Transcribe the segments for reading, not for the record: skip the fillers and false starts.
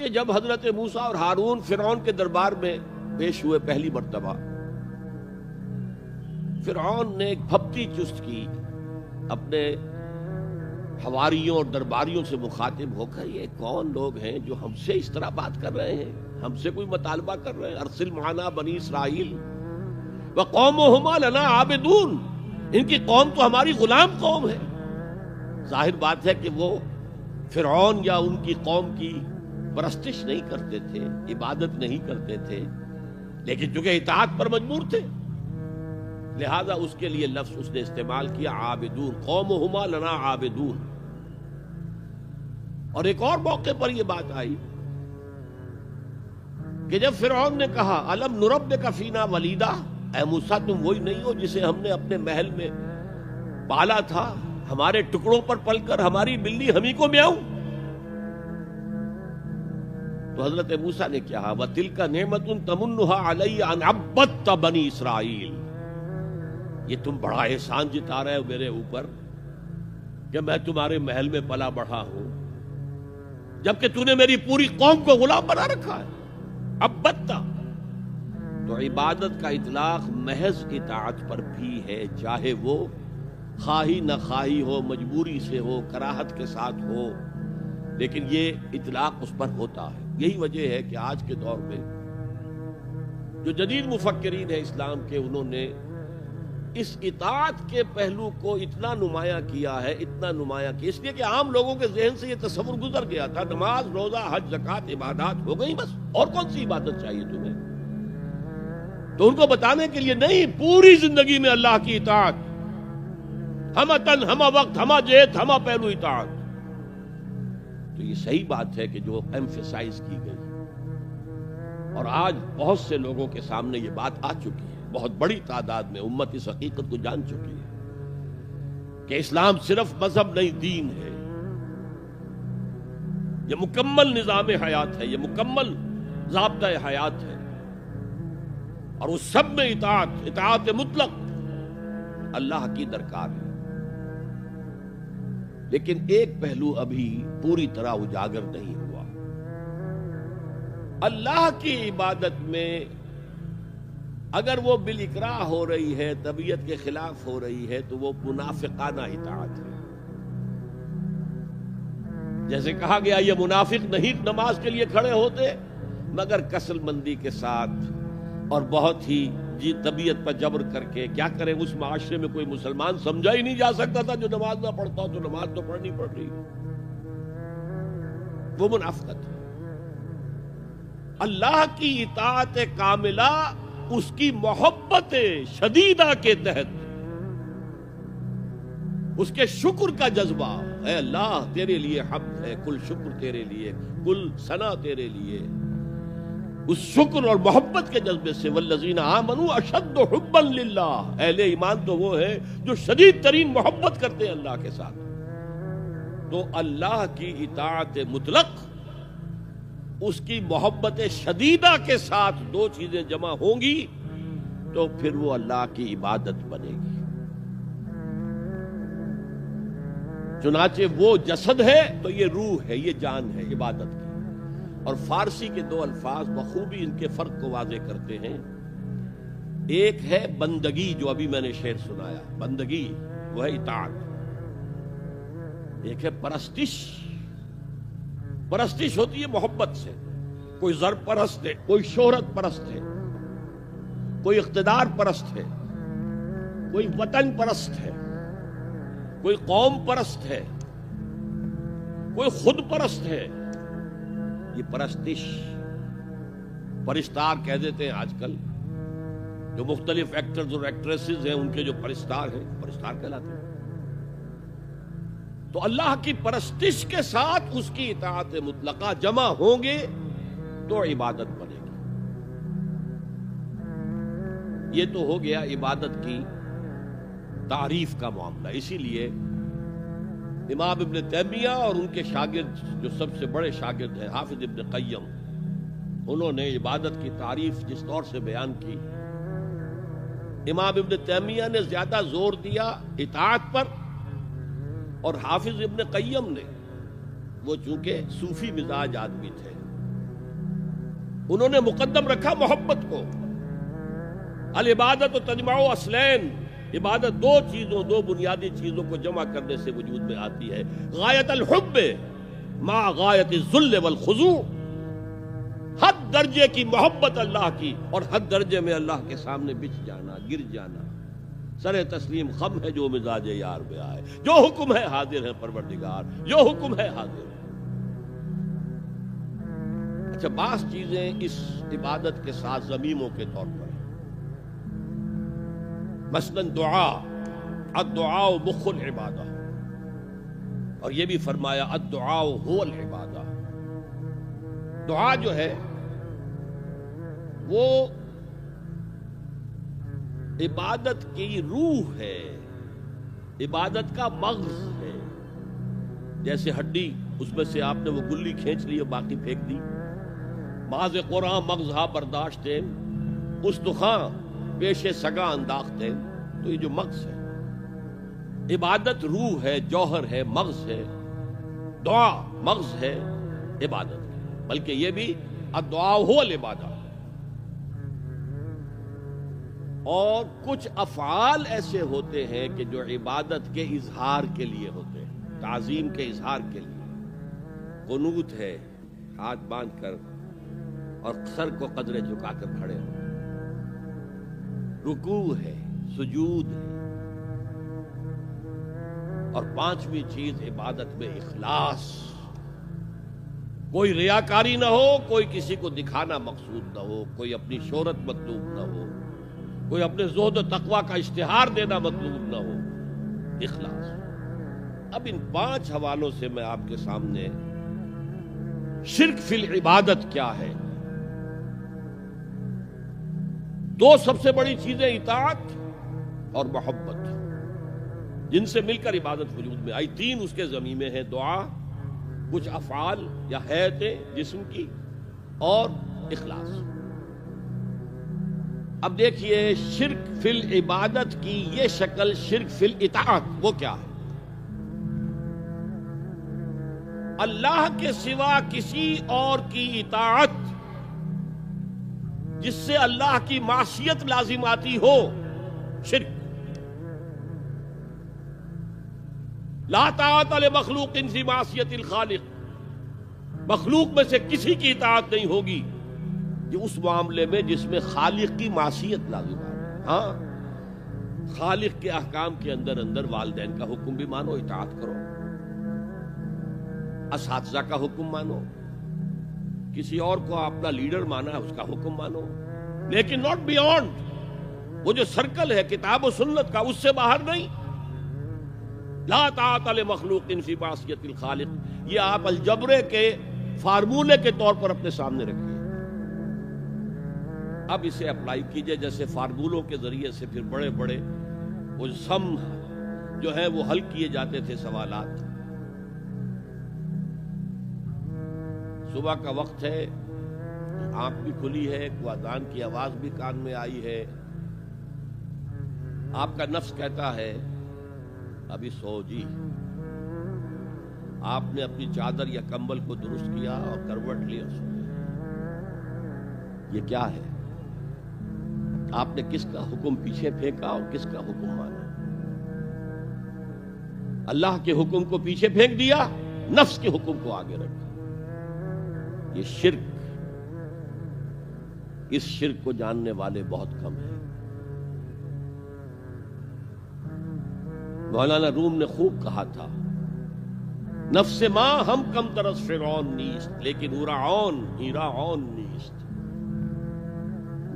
کہ جب حضرت موسیٰ اور ہارون فرعون کے دربار میں پیش ہوئے پہلی مرتبہ، فرعون نے ایک پھپتی چست کی اپنے حواریوں اور درباریوں سے مخاطب ہو کر، یہ کون لوگ ہیں جو ہم سے اس طرح بات کر رہے ہیں، ہم سے کوئی مطالبہ کر رہے ہیں؟ ارسل معنا بنی اسرائیل وقومہما لنا عابدون، ان کی قوم تو ہماری غلام قوم ہے۔ ظاہر بات ہے کہ وہ فرعون یا ان کی قوم کی پرستش نہیں کرتے تھے، عبادت نہیں کرتے تھے، لیکن چونکہ اطاعت پر مجبور تھے لہذا اس کے لیے لفظ اس نے استعمال کیا عابدون، قومہما لنا عابدون۔ اور ایک اور موقع پر یہ بات آئی کہ جب فرعون نے کہا الم نربک فینا ولیدا، اے موسیٰ تم وہی نہیں ہو جسے ہم نے اپنے محل میں پالا تھا، ہمارے ٹکڑوں پر پل کر ہماری بلی ہمیں کو میاؤں؟ تو حضرت موسیٰ نے کہا وَتِلْكَ نِعْمَةٌ تَمُنُّهَا عَلَيَّ أَنْ عَبَّدْتَ بَنِي اسرائیل، یہ تم بڑا احسان جتا رہے ہو میرے اوپر کہ میں تمہارے محل میں پلا بڑھا ہوں، جبکہ تو نے میری پوری قوم کو غلام بنا رکھا ہے۔ عبدتا تو عبادت کا اطلاق محض اطاعت پر بھی ہے، چاہے وہ خواہی نہ خواہی ہو، مجبوری سے ہو، کراہت کے ساتھ ہو، لیکن یہ اطلاق اس پر ہوتا ہے۔ یہی وجہ ہے کہ آج کے دور میں جو جدید مفکرین ہیں اسلام کے، انہوں نے اس اطاعت کے پہلو کو اتنا نمایاں کیا ہے، اتنا نمایاں کیا، اس لیے کہ عام لوگوں کے ذہن سے یہ تصور گزر گیا تھا نماز روزہ حج زکوٰۃ عبادات ہو گئی بس، اور کون سی عبادت چاہیے تمہیں؟ تو ان کو بتانے کے لیے نہیں، پوری زندگی میں اللہ کی اطاعت، ہمہ تن ہمہ وقت ہمہ جہت ہمہ پہلو اطاعت۔ تو یہ صحیح بات ہے کہ جو ایمفیسائز کی گئی، اور آج بہت سے لوگوں کے سامنے یہ بات آ چکی ہے، بہت بڑی تعداد میں امت اس حقیقت کو جان چکی ہے کہ اسلام صرف مذہب نہیں، دین ہے، یہ مکمل نظام حیات ہے، یہ مکمل ضابطۂ حیات ہے، اور اس سب میں اطاعت مطلق اللہ کی درکار ہے۔ لیکن ایک پہلو ابھی پوری طرح اجاگر نہیں ہوا۔ اللہ کی عبادت میں اگر وہ بالاکراہ ہو رہی ہے، طبیعت کے خلاف ہو رہی ہے، تو وہ منافقانہ اطاعت ہے۔ جیسے کہا گیا یہ منافق نہیں نماز کے لیے کھڑے ہوتے مگر کسل مندی کے ساتھ اور بہت ہی طبیعت پر جبر کر کے۔ کیا کریں، اس معاشرے میں کوئی مسلمان سمجھا ہی نہیں جا سکتا تھا جو نماز نہ پڑھتا ہو، تو نماز تو پڑھنی پڑ رہی، وہ منافقت ہے۔ اللہ کی اطاعت کاملہ اس کی محبت شدیدہ کے تحت، اس کے شکر کا جذبہ، اے اللہ تیرے لیے حمد ہے، کل شکر تیرے لیے، کل ثنا تیرے لیے، اس شکر اور محبت کے جذبے سے والذین آمنوا اشد حبا للہ، اہل ایمان تو وہ ہے جو شدید ترین محبت کرتے ہیں اللہ کے ساتھ۔ تو اللہ کی اطاعت مطلق، اس کی محبت شدیدہ کے ساتھ دو چیزیں جمع ہوں گی تو پھر وہ اللہ کی عبادت بنے گی۔ چنانچہ وہ جسد ہے تو یہ روح ہے، یہ جان ہے عبادت کی۔ اور فارسی کے دو الفاظ بخوبی ان کے فرق کو واضح کرتے ہیں۔ ایک ہے بندگی، جو ابھی میں نے شعر سنایا، بندگی وہ ہے اطاعت۔ ایک ہے پرستش، پرستش ہوتی ہے محبت سے، کوئی زر پرست ہے، کوئی شہرت پرست ہے، کوئی اقتدار پرست ہے، کوئی وطن پرست ہے، کوئی قوم پرست ہے، کوئی خود پرست ہے۔ یہ پرستش، پرستار کہہ دیتے ہیں آج کل، جو مختلف ایکٹرز اور ایکٹریسز ہیں ان کے جو پرستار ہیں، پرستار کہلاتے ہیں۔ تو اللہ کی پرستش کے ساتھ اس کی اطاعت مطلقہ جمع ہوں گے تو عبادت بنے گی۔ یہ تو ہو گیا عبادت کی تعریف کا معاملہ۔ اسی لیے امام ابن تیمیہ اور ان کے شاگرد جو سب سے بڑے شاگرد ہیں حافظ ابن قیم، انہوں نے عبادت کی تعریف جس طور سے بیان کی، امام ابن تیمیہ نے زیادہ زور دیا اطاعت پر، اور حافظ ابن قیم نے، وہ چونکہ صوفی مزاج آدمی تھے، انہوں نے مقدم رکھا محبت کو. العبادت و تجمع اصلین، عبادت دو چیزوں، دو بنیادی چیزوں کو جمع کرنے سے وجود میں آتی ہے. غایت الحب مع غایت الذل والخضوع، حد درجے کی محبت اللہ کی اور حد درجے میں اللہ کے سامنے بچ جانا، گر جانا. سر تسلیم خم ہے جو مزاج یار میں آئے، جو حکم ہے حاضر ہے پروردگار، جو حکم ہے حاضر ہے. اچھا، بعض چیزیں اس عبادت کے ساتھ ضمیموں کے طور پر ہیں. مثلاً دعا، الدعاء مخ العبادہ، اور یہ بھی فرمایا الدعاء هو العبادہ. دعا جو ہے وہ عبادت کی روح ہے، عبادت کا مغز ہے. جیسے ہڈی، اس میں سے آپ نے وہ گلی کھینچ لی اور باقی پھینک دی. ماذ قرآن مغزہ برداشتے استخاں پیش سگا انداختے. تو یہ جو مغز ہے، عبادت روح ہے، جوہر ہے، مغز ہے. دعا مغز ہے عبادت ہے، بلکہ یہ بھی الدعاء هو العبادہ. اور کچھ افعال ایسے ہوتے ہیں کہ جو عبادت کے اظہار کے لیے ہوتے ہیں، تعظیم کے اظہار کے لیے. قنوت ہے، ہاتھ باندھ کر اور سر کو قدرے جھکا کر کھڑے ہو. رکوع ہے، سجود ہے. اور پانچویں چیز عبادت میں اخلاص. کوئی ریاکاری نہ ہو، کوئی کسی کو دکھانا مقصود نہ ہو، کوئی اپنی شہرت مطلوب نہ ہو، کوئی اپنے زہد و تقوی کا اشتہار دینا مطلوب نہ ہو. اخلاص. اب ان 5 حوالوں سے میں آپ کے سامنے شرک فی العبادت کیا ہے. 2 سب سے بڑی چیزیں اطاعت اور محبت، جن سے مل کر عبادت وجود میں آئی. 3 اس کے ضمیمے ہیں: دعا، کچھ افعال یا حیتیں جسم کی، اور اخلاص. اب دیکھیے شرک فی العبادت کی یہ شکل، شرک فی الاطاعت، وہ کیا ہے؟ اللہ کے سوا کسی اور کی اطاعت جس سے اللہ کی معصیت لازم آتی ہو، شرک. لا طاعت لمخلوق فی معصیت الخالق. مخلوق میں سے کسی کی اطاعت نہیں ہوگی کہ اس معاملے میں جس میں خالق کی معصیت لازم ہے. ہاں، خالق کے احکام کے اندر اندر والدین کا حکم بھی مانو، اطاعت کرو. اساتذہ کا حکم مانو، کسی اور کو اپنا لیڈر مانا ہے، اس کا حکم مانو، لیکن ناٹ بیونڈ. وہ جو سرکل ہے کتاب و سنت کا، اس سے باہر نہیں. لا طاعت لمخلوق فی معصیت الخالق، یہ آپ الجبرے کے فارمولے کے طور پر اپنے سامنے رکھیے. اب اسے اپلائی کیجئے. جیسے فارمولوں کے ذریعے سے پھر بڑے بڑے وہ سم جو ہے وہ حل کیے جاتے تھے سوالات. صبح کا وقت ہے، آنکھ بھی کھلی ہے، اذان کی آواز بھی کان میں آئی ہے. آپ کا نفس کہتا ہے ابھی سو جی. آپ نے اپنی چادر یا کمبل کو درست کیا اور کروٹ لی اور سو گئے. یہ کیا ہے؟ آپ نے کس کا حکم پیچھے پھینکا اور کس کا حکم مانا؟ اللہ کے حکم کو پیچھے پھینک دیا، نفس کے حکم کو آگے رکھا. یہ شرک. اس شرک کو جاننے والے بہت کم ہیں. مولانا روم نے خوب کہا تھا، نفس ما ہم کم ترس فرعون نیست لیکن اورعون ہیراعون نیست.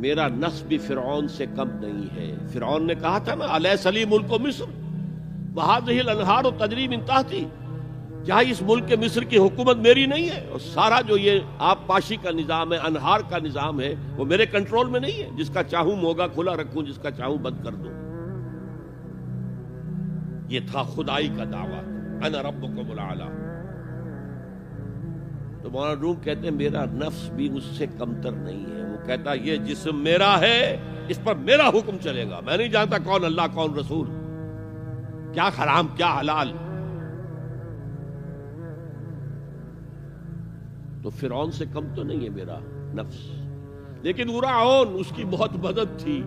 میرا نفس بھی فرعون سے کم نہیں ہے. فرعون نے کہا تھا نا، الیس لی ملک مصر وہذہ الانہار تجری من تحتی. کیا اس ملک مصر کی حکومت میری نہیں ہے؟ اور سارا جو یہ آب پاشی کا نظام ہے، انہار کا نظام ہے، وہ میرے کنٹرول میں نہیں ہے؟ جس کا چاہوں موگا کھلا رکھوں، جس کا چاہوں بند کر دوں. یہ تھا خدائی کا دعویٰ، انا ربکم الاعلی. تو مولانا روم کہتے ہیں میرا نفس بھی اس سے کمتر نہیں ہے. وہ کہتا یہ جسم میرا ہے، اس پر میرا حکم چلے گا. میں نہیں جانتا کون اللہ کون رسول، کیا حرام کیا حلال. تو فرعون سے کم تو نہیں ہے میرا نفس. لیکن فرعون اس کی بہت مدد تھی،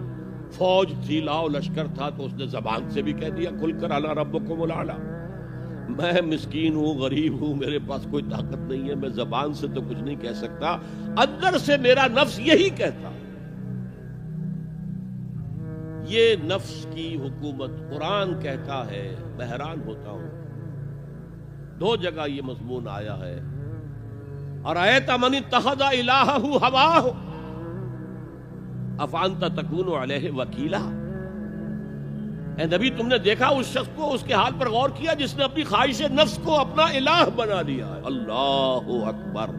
فوج تھی، لاؤ لشکر تھا، تو اس نے زبان سے بھی کہہ دیا کھل کر انا ربکم الاعلی، میں مسکین ہوں، غریب ہوں، میرے پاس کوئی طاقت نہیں ہے، میں زبان سے تو کچھ نہیں کہہ سکتا، اندر سے میرا نفس یہی کہتا۔ یہ نفس کی حکومت قرآن کہتا ہے، میں حیران ہوتا ہوں۔ 2 جگہ یہ مضمون آیا ہے، ارأیت من اتخذ الہہ ہواہ افانت تکون علیہ وکیلا، اے نبی تم نے دیکھا اس شخص کو، اس کے حال پر غور کیا جس نے اپنی خواہش نفس کو اپنا الہ بنا لیا ہے۔ اللہ اکبر،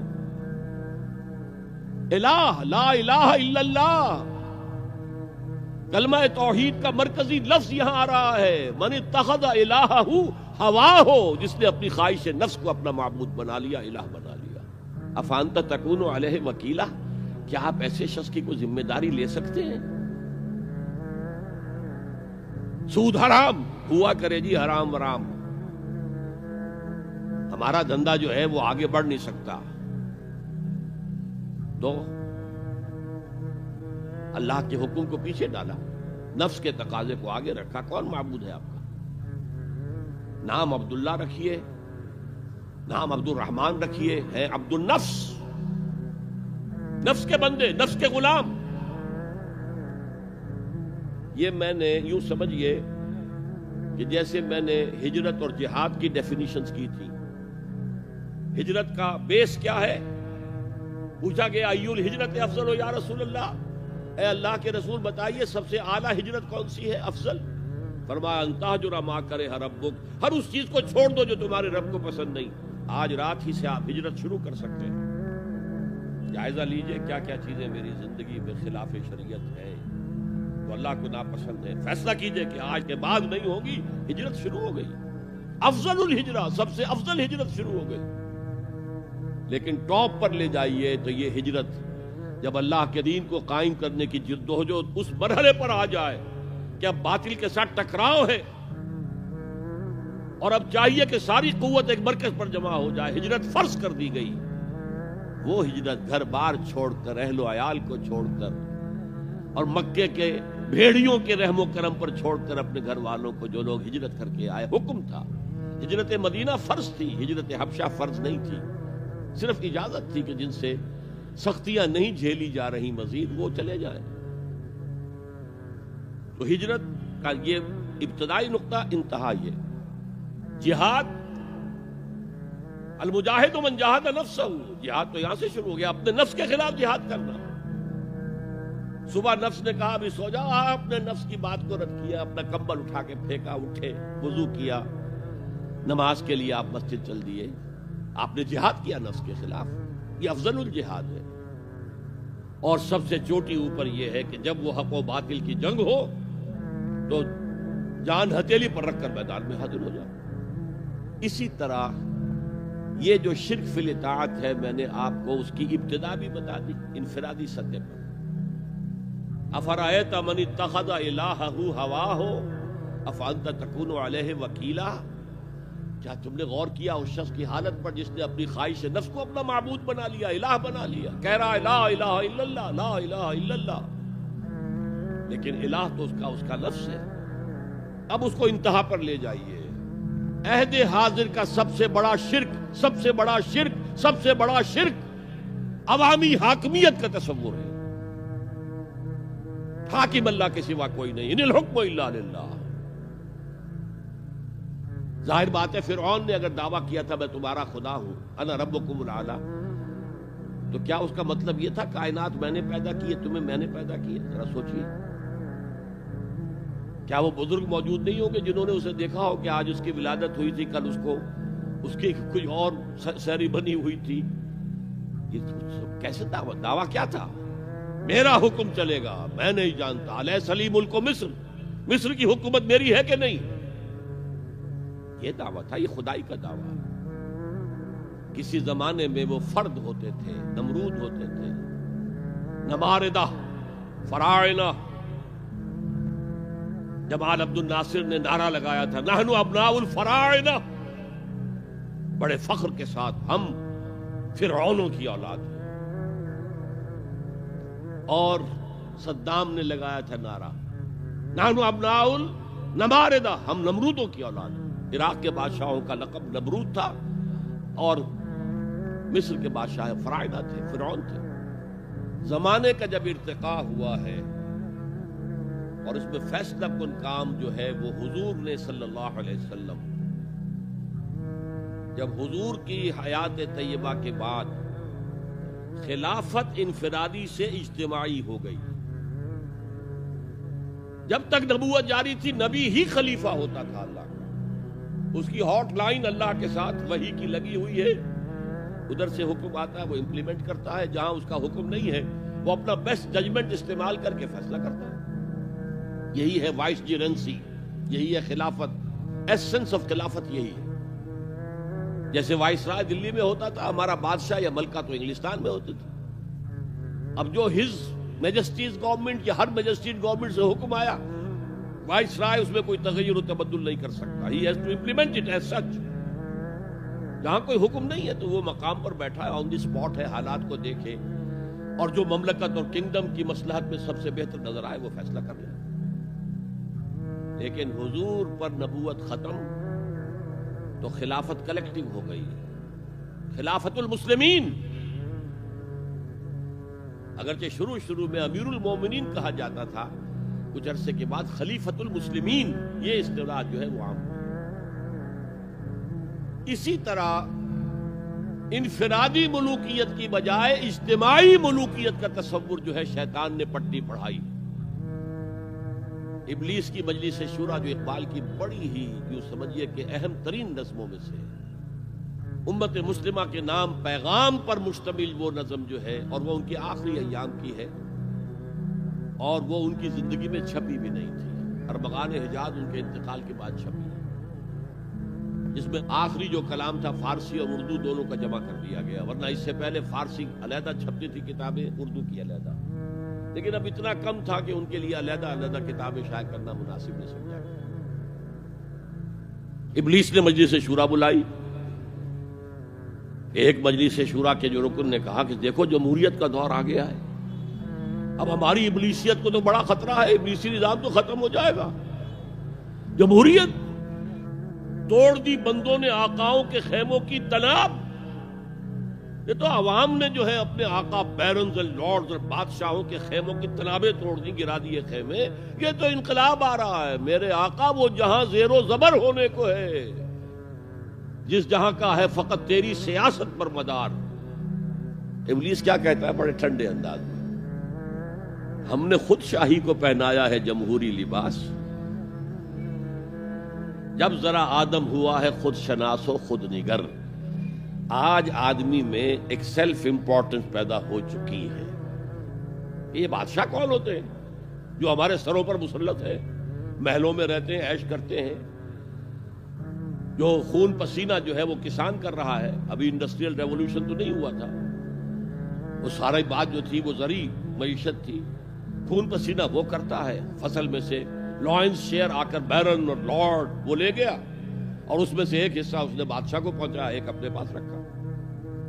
الہ، لا الہ الا اللہ، کلمہ توحید کا مرکزی لفظ یہاں آ رہا ہے، من اتخذ الہہ ہواہ، جس نے اپنی خواہش نفس کو اپنا معبود بنا لیا، الہ بنا لیا۔ افانت تکون علیہ وکیلا، کیا آپ ایسے شخص کی کوئی ذمہ داری لے سکتے ہیں؟ سود حرام ہوا کرے جی، حرام ورام، ہمارا دھندا جو ہے وہ آگے بڑھ نہیں سکتا، تو اللہ کے حکم کو پیچھے ڈالا، نفس کے تقاضے کو آگے رکھا۔ کون معبود ہے آپ کا؟ نام عبداللہ رکھیے، نام عبد الرحمن رکھیے، ہے عبد النفس، نفس کے بندے، نفس کے غلام۔ یہ میں نے یوں سمجھئے کہ جیسے میں نے ہجرت اور جہاد کی ڈیفینیشنز کی تھی۔ ہجرت کا بیس کیا ہے؟ پوچھا گیا ایُّ الہجرت افضل ہو یا رسول اللہ، اے اللہ کے رسول بتائیے سب سے اعلیٰ ہجرت کون سی ہے، افضل؟ فرمایا ان تہجر ما کرہ ربک، ہر اس چیز کو چھوڑ دو جو تمہارے رب کو پسند نہیں۔ آج رات ہی سے آپ ہجرت شروع کر سکتے ہیں۔ جائزہ لیجئے کیا کیا چیزیں میری زندگی میں خلاف شریعت ہے، تو اللہ کو ناپسند ہے، فیصلہ کیجئے کہ آج کے بعد نہیں ہوگی، ہجرت شروع ہو گئی، افضل الہجرہ، سب سے افضل ہجرت شروع ہو گئی۔ لیکن ٹاپ پر لے جائیے تو یہ ہجرت جب اللہ کے دین کو قائم کرنے کی جدوجہد اس مرحلے پر آ جائے کہ اب باطل کے ساتھ ٹکراؤ ہے اور اب چاہیے کہ ساری قوت ایک مرکز پر جمع ہو جائے، ہجرت فرض کر دی گئی، وہ ہجرت گھر بار چھوڑ کر، اہل و عیال کو چھوڑ کر، اور مکے کے بھیڑیوں کے رحم و کرم پر چھوڑ کر اپنے گھر والوں کو، جو لوگ ہجرت کر کے آئے، حکم تھا۔ ہجرت مدینہ فرض تھی، ہجرت حبشہ فرض نہیں تھی، صرف اجازت تھی کہ جن سے سختیاں نہیں جھیلی جا رہی مزید وہ چلے جائیں۔ تو ہجرت کا یہ ابتدائی نقطہ، انتہا یہ جہاد، المجاہد من جاہد نفسہ، جہاد تو یہاں سے شروع ہو گیا، اپنے نفس کے خلاف جہاد کرنا۔ صبح نفس نے کہا ابھی سو جاؤ، آپ نے نفس کی بات کو رد کیا، اپنا کمبل اٹھا کے پھینکا، اٹھے، وضو کیا، نماز کے لیے آپ مسجد چل دیے، آپ نے جہاد کیا نفس کے خلاف۔ یہ افضل الجہاد ہے، اور سب سے چوٹی اوپر یہ ہے کہ جب وہ حق و باطل کی جنگ ہو تو جان ہتھیلی پر رکھ کر میدان میں حاضر ہو جاؤ۔ اسی طرح یہ جو شرک فی الاطاعت ہے، میں نے آپ کو اس کی ابتدا بھی بتا دی انفرادی سطح پر۔ افرأیت من اتخذ الہہ ہواہ افانت تکون علیہ وکیلا، کیا تم نے غور کیا اس شخص کی حالت پر جس نے اپنی خواہش نفس کو اپنا معبود بنا لیا، الہ بنا لیا، کہہ رہا ہے لا الہ الا اللہ، لا الہ الا اللہ، لیکن الہ تو اس کا لفظ ہے۔ اب اس کو انتہا پر لے جائیے۔ عہد حاضر کا سب سے بڑا شرک، سب سے بڑا شرک، سب سے بڑا شرک عوامی حاکمیت کا تصور ہے۔ حاکم اللہ کے سوا کوئی نہیں، ان الحکم الا للہ۔ ظاہر بات ہے فرعون نے اگر دعویٰ کیا تھا میں تمہارا خدا ہوں، انا ربکم الاعلی، تو کیا اس کا مطلب یہ تھا کائنات میں نے پیدا کی ہے، تمہیں میں نے پیدا کی ہے؟ ذرا سوچیے، کیا وہ بزرگ موجود نہیں ہوں گے جنہوں نے اسے دیکھا ہو کہ آج اس کی ولادت ہوئی تھی، کل اس کی کوئی اور سیری بنی ہوئی تھی؟ یہ کیسے دعویٰ کیا تھا؟ میرا حکم چلے گا، میں نہیں جانتا، الیس لی ملک مصر، مصر کی حکومت میری ہے کہ نہیں؟ یہ دعویٰ تھا، یہ خدائی کا دعویٰ۔ کسی زمانے میں وہ فرد ہوتے تھے، نمرود ہوتے تھے، نماردہ، فراعنہ۔ جمال عبد الناصر نے نعرہ لگایا تھا نحن ابناء الفراعنہ، بڑے فخر کے ساتھ ہم فرعونوں کی اولاد ہیں، اور صدام نے لگایا تھا نعرہ نحن ابناء النماردہ، ہم نمرودوں کی اولاد ہیں۔ عراق کے بادشاہوں کا لقب نمرود تھا اور مصر کے بادشاہ فرعونہ تھے، فرعون تھے۔ زمانے کا جب ارتقا ہوا ہے اور اس میں فیصلہ کن کام جو ہے وہ حضور نے صلی اللہ علیہ وسلم، جب حضور کی حیات طیبہ کے بعد خلافت انفرادی سے اجتماعی ہو گئی۔ جب تک نبوت جاری تھی نبی ہی خلیفہ ہوتا تھا اللہ کا، اس کی ہاٹ لائن اللہ کے ساتھ وحی کی لگی ہوئی ہے، ادھر سے حکم آتا ہے وہ امپلیمنٹ کرتا ہے، جہاں اس کا حکم نہیں ہے وہ اپنا بیسٹ ججمنٹ استعمال کر کے فیصلہ کرتا ہے۔ یہی ہے وائس جیرنسی، یہی ہے خلافت، ایسنس آف خلافت یہی ہے۔ جیسے وائس رائے دلی میں ہوتا تھا، ہمارا بادشاہ یا ملکہ تو انگلستان میں ہوتے تھے۔ اب جو ہز میجسٹیز گورنمنٹ یا ہر میجسٹیز گورنمنٹ سے حکم آیا، وائس رائے اس میں کوئی تغیر و تبدل نہیں کر سکتا، he has to implement it as such. جہاں کوئی حکم نہیں ہے تو وہ مقام پر بیٹھا ہے، آن دی اسپاٹ ہے، حالات کو دیکھے اور جو مملکت اور کنگڈم کی مصلحت میں سب سے بہتر نظر آئے وہ فیصلہ کر لے۔ لیکن حضور پر نبوت ختم تو خلافت کلیکٹیو ہو گئی، خلافت المسلمین۔ اگرچہ شروع میں امیر المومنین کہا جاتا تھا، کچھ عرصے کے بعد خلیفت المسلمین یہ اصطلاح جو ہے وہ عام۔ اسی طرح انفرادی ملوکیت کی بجائے اجتماعی ملوکیت کا تصور جو ہے شیطان نے پٹی پڑھائی۔ ابلیس کی مجلس شورا جو اقبال کی بڑی ہی یوں سمجھیے کہ اہم ترین نظموں میں سے امت مسلمہ کے نام پیغام پر مشتمل وہ نظم جو ہے، اور وہ ان کے آخری ایام کی ہے اور وہ ان کی زندگی میں چھپی بھی نہیں تھی، ارمغان حجاز ان کے انتقال کے بعد چھپی ہے، جس میں آخری جو کلام تھا فارسی اور اردو دونوں کا جمع کر دیا گیا، ورنہ اس سے پہلے فارسی علیحدہ چھپتی تھی کتابیں، اردو کی علیحدہ، لیکن اب اتنا کم تھا کہ ان کے لیے علیحدہ کتابیں شائع کرنا مناسب نہیں سمجھا گیا۔ ابلیس نے مجلس شورا بلائی۔ ایک مجلس شورا کے جو رکن نے کہا کہ دیکھو جمہوریت کا دور آ گیا ہے، اب ہماری ابلیسیت کو تو بڑا خطرہ ہے، ابلیسی نظام تو ختم ہو جائے گا۔ جمہوریت توڑ دی بندوں نے آقاؤں کے خیموں کی تناب، یہ تو عوام نے جو ہے اپنے آقا بیرنز اور لارڈز اور بادشاہوں کے خیموں کی تنابیں توڑ دی، گرا دیے خیمے، یہ تو انقلاب آ رہا ہے۔ میرے آقا وہ جہاں زیر و زبر ہونے کو ہے، جس جہاں کا ہے فقط تیری سیاست پر مدار۔ ابلیس کیا کہتا ہے بڑے ٹھنڈے انداز میں، ہم نے خود شاہی کو پہنایا ہے جمہوری لباس، جب ذرا آدم ہوا ہے خود شناس و خود نگر۔ آج آدمی میں ایک سیلف امپورٹنس پیدا ہو چکی ہے۔ یہ بادشاہ کون ہوتے ہیں جو ہمارے سروں پر مسلط ہے، محلوں میں رہتے ہیں، عیش کرتے ہیں، جو خون پسینہ جو ہے وہ کسان کر رہا ہے، ابھی انڈسٹریل ریولوشن تو نہیں ہوا تھا، وہ ساری بات جو تھی وہ زرعی معیشت تھی، خون پسینہ وہ کرتا ہے، فصل میں سے لائنز شیئر آ کر بیرن اور لارڈ وہ لے گیا، اور اس میں سے ایک حصہ اس نے بادشاہ کو پہنچا، ایک اپنے پاس رکھا،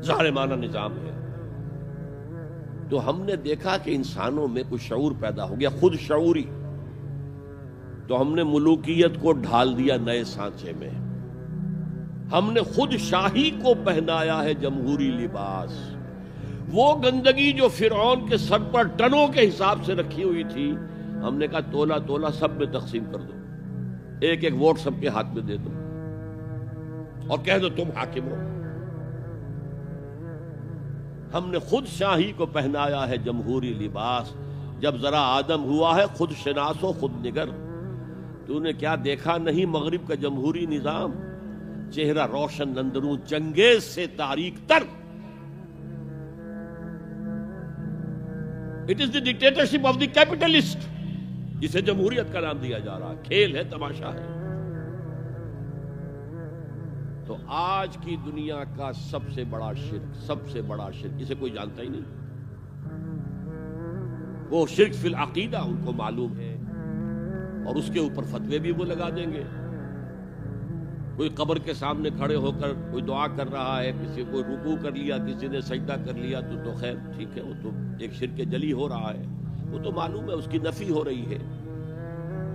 ظالمانہ نظام ہے۔ تو ہم نے دیکھا کہ انسانوں میں کچھ شعور پیدا ہو گیا، خود شعوری، تو ہم نے ملوکیت کو ڈھال دیا نئے سانچے میں، ہم نے خود شاہی کو پہنایا ہے جمہوری لباس۔ وہ گندگی جو فرعون کے سر پر ٹنوں کے حساب سے رکھی ہوئی تھی، ہم نے کہا تولا تولا سب میں تقسیم کر دو، ایک ایک ووٹ سب کے ہاتھ میں دے دو اور کہہ دو تم حاکم ہو۔ ہم نے خود شاہی کو پہنایا ہے جمہوری لباس، جب ذرا آدم ہوا ہے خود شناس و خود نگر۔ تو نے کیا دیکھا نہیں مغرب کا جمہوری نظام، چہرہ روشن اندروں چنگیز سے تاریک تر۔ It is the dictatorship of the capitalist, جسے جمہوریت کا نام دیا جا رہا ہے، کھیل ہے، تماشا ہے۔ تو آج کی دنیا کا سب سے بڑا شرک اسے کوئی جانتا ہی نہیں، وہ شرک فی العقیدہ ان کو معلوم ہے، اور اس کے اوپر فتوے بھی وہ لگا دیں گے کوئی قبر کے سامنے کھڑے ہو کر کوئی دعا کر رہا ہے، کسی کو رکوع کر لیا، کسی نے سجدہ کر لیا، تو خیر ٹھیک ہے، وہ تو ایک شرک جلی ہو رہا ہے، وہ تو معلوم ہے، اس کی نفی ہو رہی ہے۔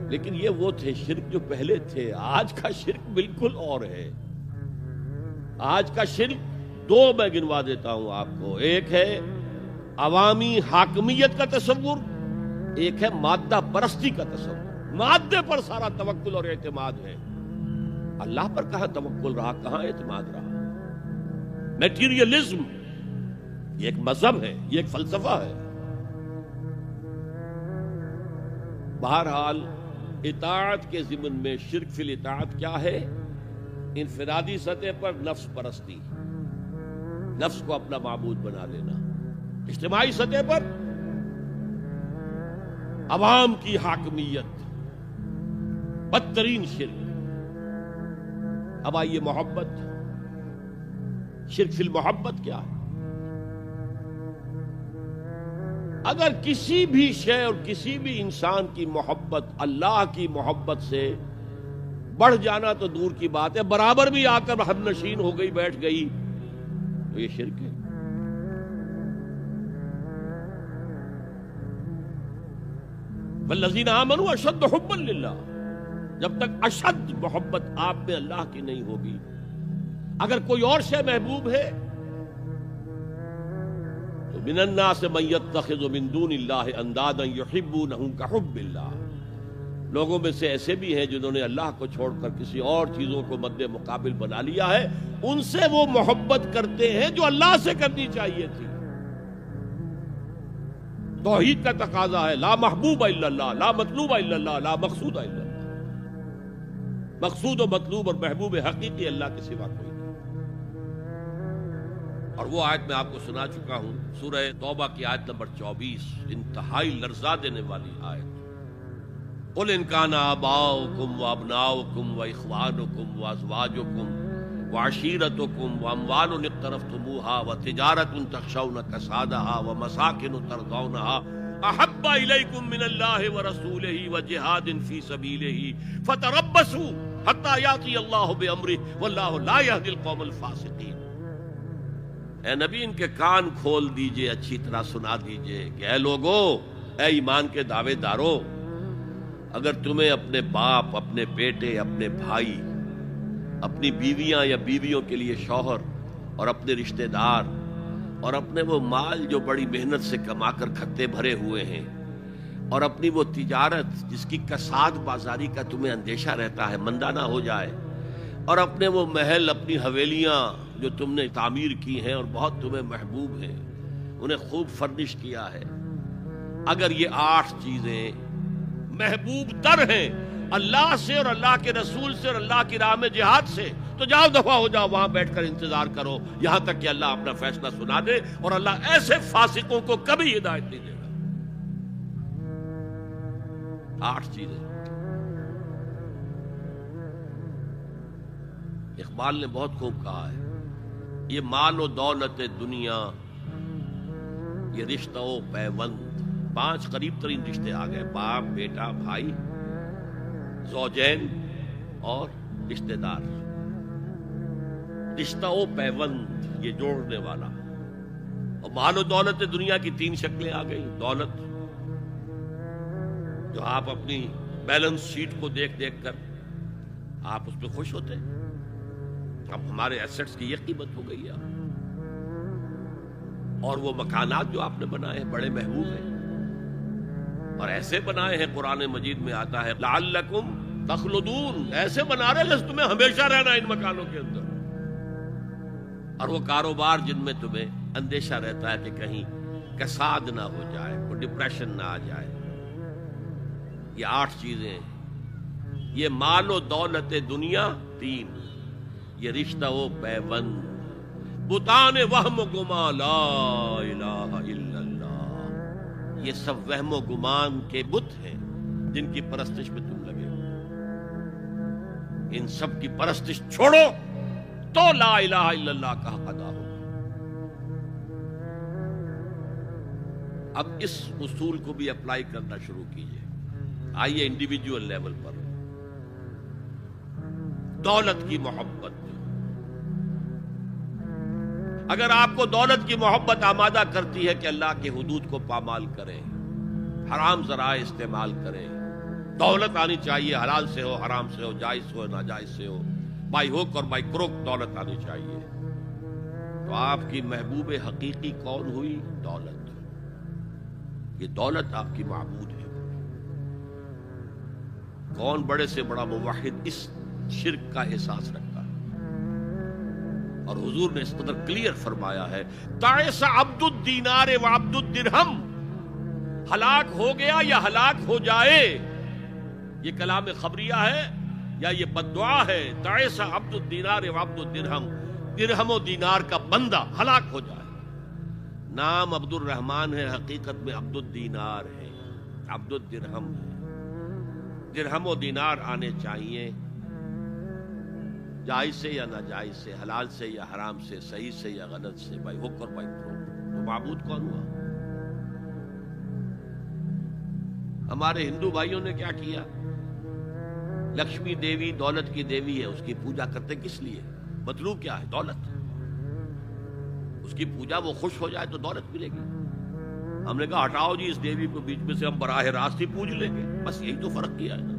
لیکن یہ وہ تھے شرک جو پہلے تھے۔ آج کا شرک بالکل اور ہے۔ آج کا شرک دو میں گنوا دیتا ہوں آپ کو، ایک ہے عوامی حاکمیت کا تصور، ایک ہے مادہ پرستی کا تصور۔ مادے پر سارا توکل اور اعتماد ہے، اللہ پر کہاں توکل رہا، کہاں اعتماد رہا۔ میٹیریلزم یہ ایک مذہب ہے، یہ ایک فلسفہ ہے۔ بہرحال اطاعت کے ضمن میں شرک فی الاطاعت کیا ہے؟ انفرادی سطح پر نفس پرستی، نفس کو اپنا معبود بنا لینا۔ اجتماعی سطح پر عوام کی حاکمیت، بدترین شرک۔ اب آئیے محبت، شرک فی المحبت کیا ہے؟ اگر کسی بھی شے اور کسی بھی انسان کی محبت اللہ کی محبت سے بڑھ جانا تو دور کی بات ہے، برابر بھی آ کر ہم نشین ہو گئی، بیٹھ گئی، تو یہ شرک ہے۔ والذین آمنوا اشد حبا للہ، جب تک اشد محبت آپ میں اللہ کی نہیں ہوگی، اگر کوئی اور شے محبوب ہے تو من الناس من یتخذ من دون اللہ اندادا یحبونہم کحب اللہ، لوگوں میں سے ایسے بھی ہیں جنہوں نے اللہ کو چھوڑ کر کسی اور چیزوں کو مد مقابل بنا لیا ہے، ان سے وہ محبت کرتے ہیں جو اللہ سے کرنی چاہیے تھی۔ توحید کا تقاضا ہے لا محبوب الا اللہ، لا مطلوب الا اللہ، لا مقصود الا اللہ۔ مقصود و مطلوب اور محبوب حقیقی اللہ کے سوا کوئی نہیں۔ اور وہ آیت میں آپ کو سنا چکا ہوں، سورہ توبہ کی آیت نمبر 24، انتہائی لرزا دینے والی آیت۔ قل ان کان آباؤکم وابناؤکم واخوانکم وازواجکم وعشیرتکم واموال اقترفتموها وتجارت تخشون کسادها ومساکن ترضونها احب الیکم من اللہ ورسولہ وجہاد فی سبیلہ فتربصوا حتی یاتی اللہ بامرہ واللہ لا یہدی القوم الفاسقین۔ اے نبی، ان کے کان کھول دیجئے، اچھی طرح سنا دیجئے کہ اے لوگو، اے ایمان کے دعوے دارو، اگر تمہیں اپنے باپ، اپنے بیٹے، اپنے بھائی، اپنی بیویاں یا بیویوں کے لیے شوہر اور اپنے رشتہ دار اور اپنے وہ مال جو بڑی محنت سے کما کر کھتے بھرے ہوئے ہیں اور اپنی وہ تجارت جس کی کساد بازاری کا تمہیں اندیشہ رہتا ہے مندہ نہ ہو جائے، اور اپنے وہ محل، اپنی حویلیاں جو تم نے تعمیر کی ہیں اور بہت تمہیں محبوب ہیں، انہیں خوب فرنش کیا ہے، اگر یہ 8 چیزیں محبوب تر ہیں اللہ سے اور اللہ کے رسول سے اور اللہ کی راہ میں جہاد سے، تو جاؤ دفعہ ہو جاؤ، وہاں بیٹھ کر انتظار کرو یہاں تک کہ اللہ اپنا فیصلہ سنا دے، اور اللہ ایسے فاسقوں کو کبھی ہدایت نہیں دے گا۔ 8 چیزیں۔ اقبال نے بہت خوب کہا ہے، یہ مال و دولت دنیا، یہ رشتہ و پیوند، 5 قریب ترین رشتے آ گئے، باپ، بیٹا، بھائی، زوجین اور رشتہ دار۔ رشتہ و پیوند یہ جوڑنے والا۔ اور مال و دولت دنیا کی 3 شکلیں آ گئی۔ دولت جو آپ اپنی بیلنس شیٹ کو دیکھ دیکھ کر آپ اس پہ خوش ہوتے ہیں، اب ہمارے ایسٹس کی یہ قیمت ہو گئی ہے۔ اور وہ مکانات جو آپ نے بنائے ہیں بڑے محبوب ہیں، اور ایسے بنائے ہیں، قرآن مجید میں آتا ہے لعلکم تخلدون، ایسے بنا رہے جس تمہیں ہمیشہ رہنا ان مکانوں کے اندر۔ اور وہ کاروبار جن میں تمہیں اندیشہ رہتا ہے کہ کہیں کساد نہ ہو جائے، کوئی ڈپریشن نہ آ جائے۔ یہ 8 چیزیں، یہ مال و دولت دنیا 3، یہ رشتہ و پیوند، بتان وہم و گما لا الہ الا اللہ، یہ سب وہم و گمان کے بت ہیں جن کی پرستش میں تم لگے ہو۔ ان سب کی پرستش چھوڑو تو لا الہ الا اللہ کا حق ادا ہو۔ اب اس اصول کو بھی اپلائی کرنا شروع کیجئے۔ آئیے انڈیویجول لیول پر، دولت کی محبت. اگر آپ کو دولت کی محبت آمادہ کرتی ہے کہ اللہ کے حدود کو پامال کریں، حرام ذرائع استعمال کریں، دولت آنی چاہیے، حلال سے ہو، حرام سے ہو، جائز سے ہو، ناجائز سے ہو، بائی ہوک اور بائی کروک دولت آنی چاہیے، تو آپ کی محبوب حقیقی کون ہوئی؟ دولت. یہ دولت آپ کی معبود ہے. کون بڑے سے بڑا موحد اس شرک کا احساس رکھتا ہے؟ اور حضور نے اس قدر کلیئر فرمایا ہے، تعس عبد الدینار و عبد الدرہم، ہلاک ہو گیا یا ہلاک ہو جائے. یہ کلام خبریہ ہے یا یہ بددعا ہے؟ تعس عبد الدینار و عبد الدرہم، درہم و دینار کا بندہ ہلاک ہو جائے. نام عبد الرحمن ہے، حقیقت میں عبد الدینار ہے، عبد الدرہم ہے. درہم و دینار آنے چاہیے، جائز سے یا ناجائز سے، حلال سے یا حرام سے، صحیح سے یا غلط سے، بائی حق اور بائی کروک. تو معبود کون ہوا؟ ہمارے ہندو بھائیوں نے کیا کیا؟ لکشمی دیوی دولت کی دیوی ہے، اس کی پوجا کرتے کس لیے؟ مطلوب کیا ہے؟ دولت. اس کی پوجا وہ خوش ہو جائے تو دولت ملے گی. ہم نے کہا ہٹاؤ جی اس دیوی کو بیچ میں سے، ہم براہ راست ہی پوج لیں گے. بس یہی تو فرق کیا ہے نا.